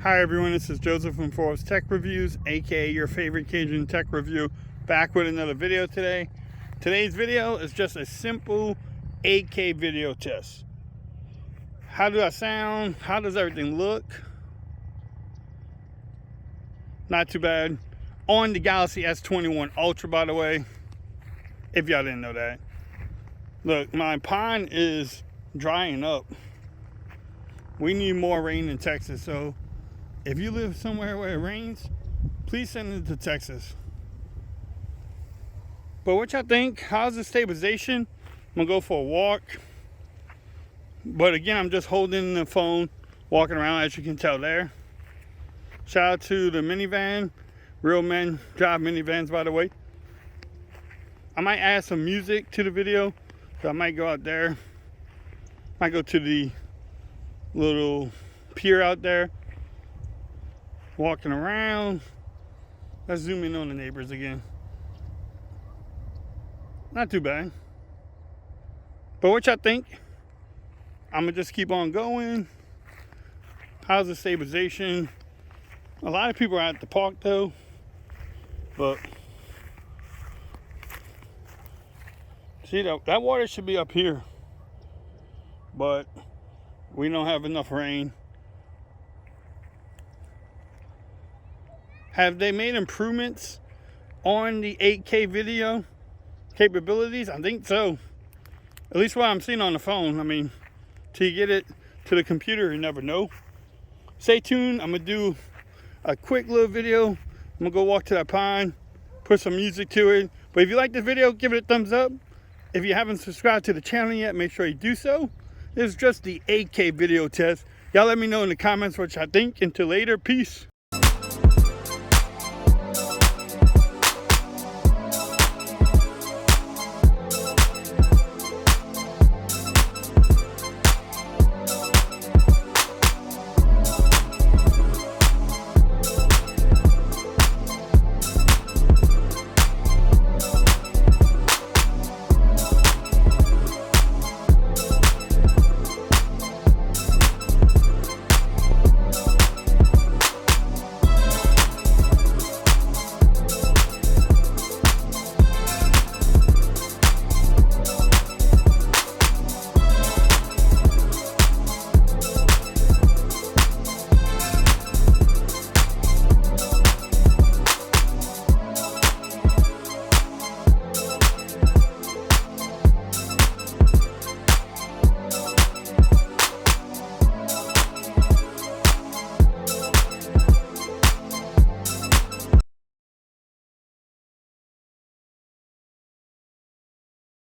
Hi everyone, this is Joseph from Forbes Tech Reviews, aka your favorite Cajun tech review, back with another video today. Today's video is just a simple 8K video test. How do I sound? How does everything look? Not too bad. On the Galaxy S21 Ultra, by the way, if y'all didn't know that. Look, my pond is drying up. We need more rain in Texas, so if you live somewhere where it rains, please send it to Texas. But what y'all think? How's the stabilization? I'm gonna go for a walk. But again, I'm just holding the phone, walking around, as you can tell there. Shout out to the minivan. Real men drive minivans, by the way. I might add some music to the video, so I might go out there. Might go to the little pier out there. Walking around. Let's zoom in on the neighbors again. Not too bad. But what y'all think? I'm gonna just keep on going. How's the stabilization? A lot of people are at the park though, but see, that water should be up here, but we don't have enough rain. Have they made improvements on the 8K video capabilities? I think so. At least what I'm seeing on the phone. I mean, till you get it to the computer, you never know. Stay tuned. I'm going to do a quick little video. I'm going to go walk to that pond, put some music to it. But if you like this video, give it a thumbs up. If you haven't subscribed to the channel yet, make sure you do so. This is just the 8K video test. Y'all let me know in the comments what y'all think. Until later, peace.